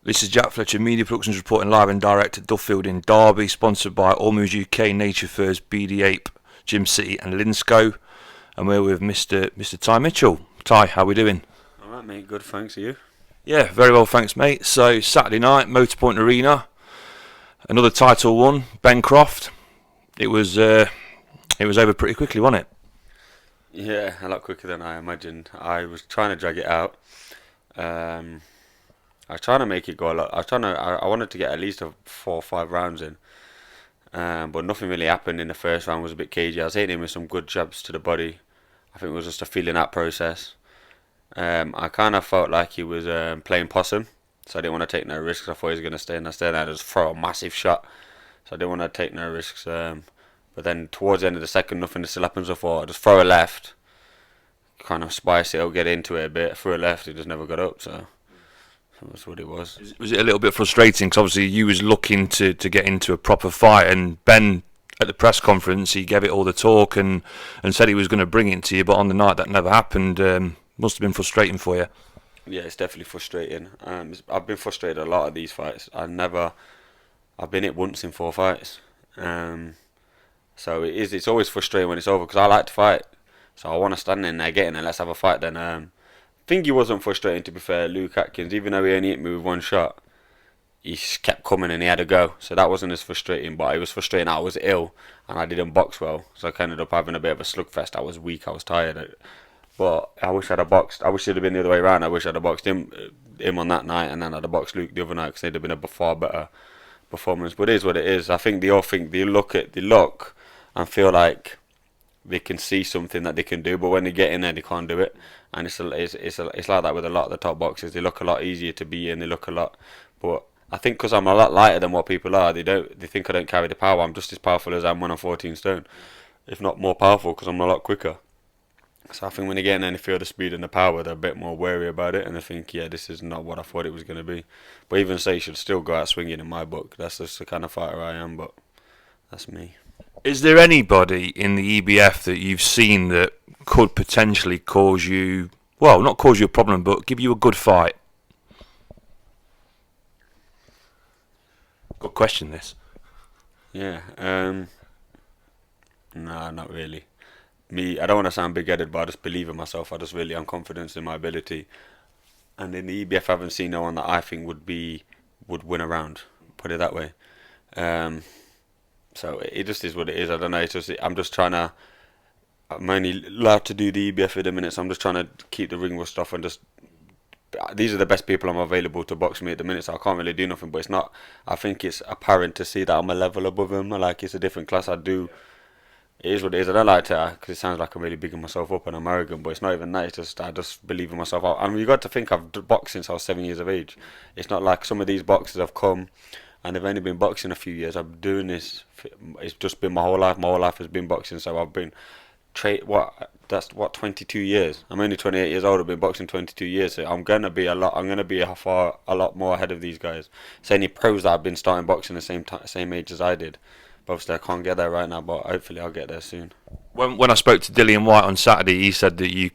This is Jack Fletcher, Media Productions, reporting live and direct at Duffield in Derby, sponsored by All Moves UK, Nature Furs, BD Ape, Gym City and LINSCO. And we're with Mr. Ty Mitchell. Ty, how we doing? Alright mate, good, thanks. Are you? Yeah, very well, thanks mate. So, Saturday night, MOTORPOINT Arena, another title won, Ben Croft. It was over pretty quickly, wasn't it? Yeah, a lot quicker than I imagined. I was trying to drag it out. I was trying to make it go a lot. I wanted to get at least 4 or 5 rounds in. But nothing really happened in the first round. It was a bit cagey. I was hitting him with some good jabs to the body. I think it was just a feeling out process. I kind of felt like he was playing possum, so I didn't want to take no risks. I thought he was going to stay in there and I just throw a massive shot, so I didn't want to take no risks. But then towards the end of the second, nothing still happens. I thought I'd just throw a left, kind of spice it, I'll get into it a bit. Threw a left, it just never got up, so that's what it was. Was it a little bit frustrating? Because obviously you was looking to get into a proper fight, and Ben at the press conference he gave it all the talk and said he was going to bring it to you, but on the night that never happened. Must have been frustrating for you. Yeah, it's definitely frustrating. I've been frustrated a lot of these fights. I've been hit once in 4 fights. So it's always frustrating when it's over, because I like to fight. So I want to stand in there, get in there, let's have a fight then. I think he wasn't frustrating, to be fair, Luke Atkins. Even though he only hit me with 1 shot, he kept coming and he had a go. So that wasn't as frustrating, but it was frustrating. I was ill and I didn't box well. So I ended up having a bit of a slugfest. I was weak, I was tired. But I wish I'd have boxed. I wish it'd have been the other way around. I wish I'd have boxed him on that night, and then I'd have boxed Luke the other night, because it'd have been a far better performance. But it is what it is. I think they all think they look and feel like they can see something that they can do, but when they get in there, they can't do it. And it's like that with a lot of the top boxers. They look a lot easier to be in. They look a lot, but I think because I'm a lot lighter than what people are, they think I don't carry the power. I'm just as powerful as I am when I'm 14 stone, if not more powerful, because I'm a lot quicker. So I think when they get in and they feel the speed and the power, they're a bit more wary about it, and they think, yeah, this is not what I thought it was going to be. But even so, you should still go out swinging in my book. That's just the kind of fighter I am, but that's me. Is there anybody in the EBF that you've seen that could potentially cause you, well, not cause you a problem, but give you a good fight? Good question, this. Yeah, no, not really. Me, I don't want to sound big-headed, but I just believe in myself. I just really have confidence in my ability. And in the EBF, I haven't seen no one that I think would win a round. Put it that way. So it just is what it is. I don't know. I'm just trying to. I'm only allowed to do the EBF at the minute, so I'm just trying to keep the ring rust off and just. These are the best people I'm available to box me at the minute, so I can't really do nothing. But it's not. I think it's apparent to see that I'm a level above them. Like, it's a different class. I do. It is what it is. I don't like to, because it sounds like I'm really bigging myself up and I'm arrogant, but it's not even that. It's just I just believe in myself. And you got to think I've boxed since I was 7 years of age. It's not like some of these boxers have come and they've only been boxing a few years. I'm doing this. It's just been my whole life. My whole life has been boxing. So I've been 22 years. I'm only 28 years old. I've been boxing 22 years. So I'm gonna be a lot more ahead of these guys. So any pros that have been starting boxing the same age as I did. But obviously I can't get there right now, but hopefully I'll get there soon. When I spoke to DILLIAN White on Saturday, he said that you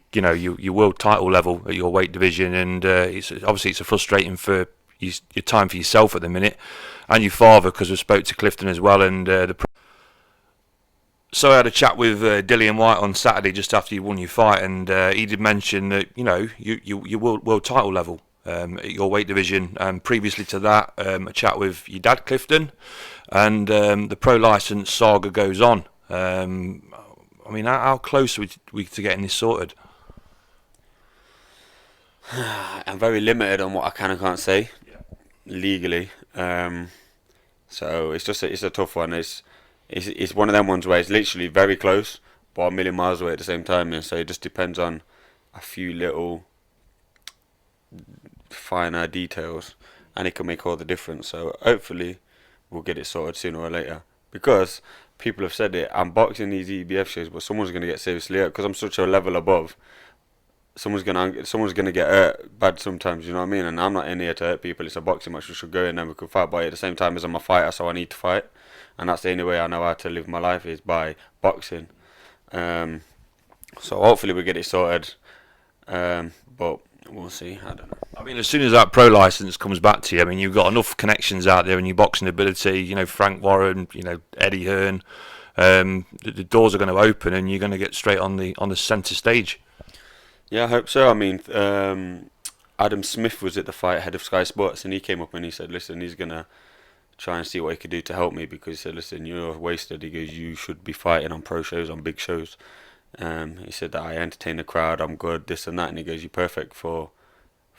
world title level at your weight division, and it's a frustrating for your time for yourself at the minute, and your father, because we spoke to Clifton as well, and so I had a chat with DILLIAN White on Saturday just after you won your fight, and he did mention that you world title level at your weight division, and previously to that, a chat with your dad Clifton, and the pro license saga goes on. I mean, how close are we to getting this sorted? I'm very limited on what I can and can't say legally. So it's a tough one. It's one of them ones where it's literally very close, but a million miles away at the same time. And so it just depends on a few little finer details, and it can make all the difference. So hopefully we'll get it sorted sooner or later, because people have said it. I'm boxing these EBF shows, but someone's gonna get seriously hurt because I'm such a level above. Someone's gonna get hurt bad sometimes, you know what I mean? And I'm not in here to hurt people. It's a boxing match. We should go in and we could fight. But at the same time, as I'm a fighter, so I need to fight, and that's the only way I know how to live my life, is by boxing. So hopefully we get it sorted. But We'll see. I don't know. I mean, as soon as that pro license comes back to you, I mean, you've got enough connections out there in your boxing ability. You know, Frank Warren, you know, Eddie Hearn. The doors are going to open, and you're going to get straight on the centre stage. Yeah, I hope so. I mean, Adam Smith was at the fight, head of Sky Sports, and he came up and he said, listen, he's going to try and see what he could do to help me, because he said, listen, you're wasted. He goes, you should be fighting on pro shows, on big shows. He said that I entertain the crowd, I'm good, this and that, and he goes, you're perfect for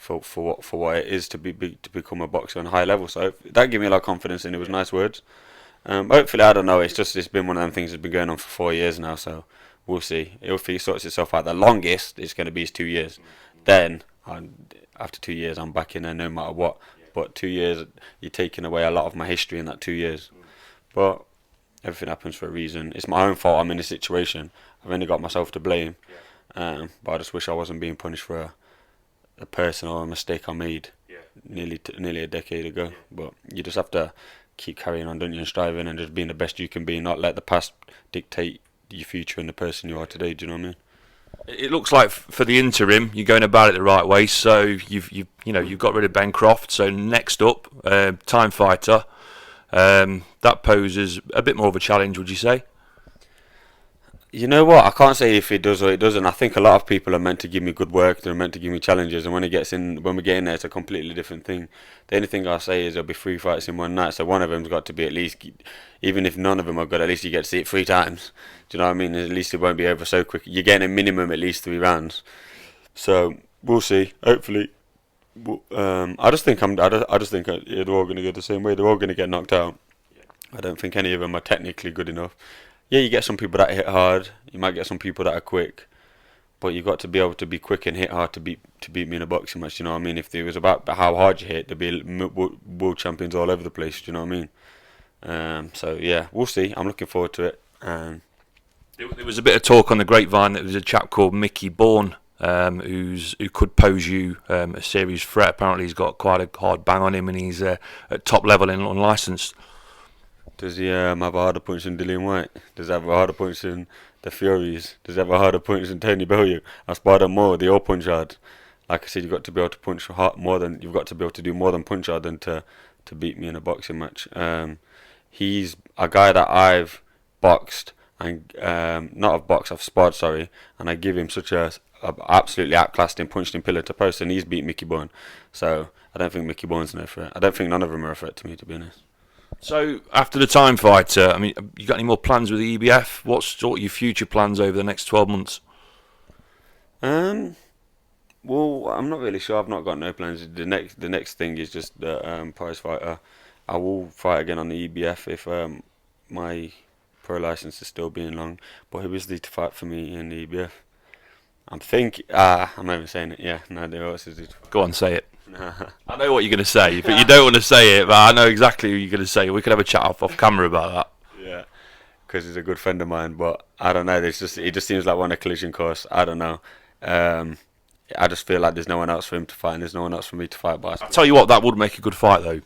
what it is to become a boxer on a high level. So that gave me a lot of confidence, and it was nice words. Hopefully, I don't know, it's been one of them things that's been going on for 4 years now, so we'll see. If he sorts itself out, the longest it's going to be is 2 years. Then, after 2 years, I'm back in there no matter what. But 2 years, you're taking away a lot of my history in that 2 years. But everything happens for a reason. It's my own fault I'm in this situation. I've only got myself to blame. But I just wish I wasn't being punished for a personal or a mistake I made nearly a decade ago. But you just have to keep carrying on, don't you, and striving and just being the best you can be, not let the past dictate your future and the person you are today. Do you know what I mean? It looks like for the interim, you're going about it the right way. So you've got rid of Ben Croft. So next up, Time Fighter. That poses a bit more of a challenge, would you say? You know what? I can't say if it does or it doesn't. I think a lot of people are meant to give me good work. They're meant to give me challenges, and when we get in there, it's a completely different thing. The only thing I say is there'll be 3 fights in one night, so one of them's got to be at least, even if none of them are good, at least you get to see it 3 times. Do you know what I mean? At least it won't be over so quick. You're getting a minimum at least 3 rounds. So we'll see. Hopefully, I just think they're all going to go the same way. They're all going to get knocked out. I don't think any of them are technically good enough. Yeah, you get some people that hit hard. You might get some people that are quick, but you've got to be able to be quick and hit hard to beat me in a boxing match. You know what I mean? If it was about how hard you hit, there'd be world champions all over the place. Do you know what I mean? So yeah, we'll see. I'm looking forward to it. There was a bit of talk on the grapevine that there was a chap called Mickey Bourne who could pose you a serious threat. Apparently, he's got quite a hard bang on him, and he's at top level and unlicensed. Does he have a harder punch than Dillian White? Does he have a harder punch than the Furies? Does he have a harder punch than Tony Bellew? I sparred him more. They all punch hard. Like I said, you've got to be able to punch hard you've got to be able to do more than punch hard than to beat me in a boxing match. He's a guy that I've boxed and I've sparred, sorry, and I give him such a absolutely outclassed him, punched him pillar to post, and he's beat Mickey Bourne. So I don't think Mickey Bourne's no threat. I don't think none of them are a threat to me, to be honest. So after the Time Fighter, I mean, you got any more plans with the EBF? What's sort of your future plans over the next 12 months? Well, I'm not really sure. I've not got no plans. The next thing is just the prize fighter. I will fight again on the EBF if my pro license is still being long. But who is there to fight for me in the EBF? I'm not even saying it. Yeah, no, there else is. Go on, say it. I know what you're going to say, but you don't want to say it. But I know exactly what you're going to say. We could have a chat off camera about that. Yeah, because he's a good friend of mine. But I don't know. It just seems like we're on a collision course. I don't know. I just feel like there's no one else for him to fight, and there's no one else for me to fight. But I'll tell you what, that would make a good fight, though.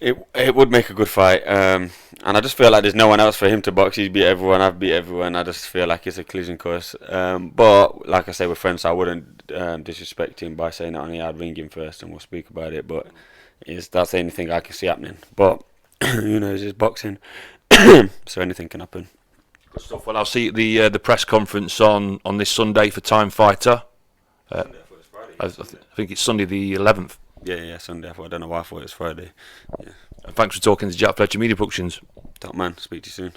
It would make a good fight, and I just feel like there's no one else for him to box. He's beat everyone, I've beat everyone. I just feel like it's a collision course. But like I say, we're friends, so I wouldn't disrespect him by saying that only I'd ring him first and we'll speak about it. But that's the only thing I can see happening. But who knows? It's boxing, so anything can happen. Good stuff. Well, I'll see you at the press conference on this Sunday for Time Fighter. I think it's Sunday the 11th. Yeah, Sunday. I don't know why I thought it was Friday. Yeah. And thanks for talking to Jack Fletcher Media Productions. Top man, speak to you soon.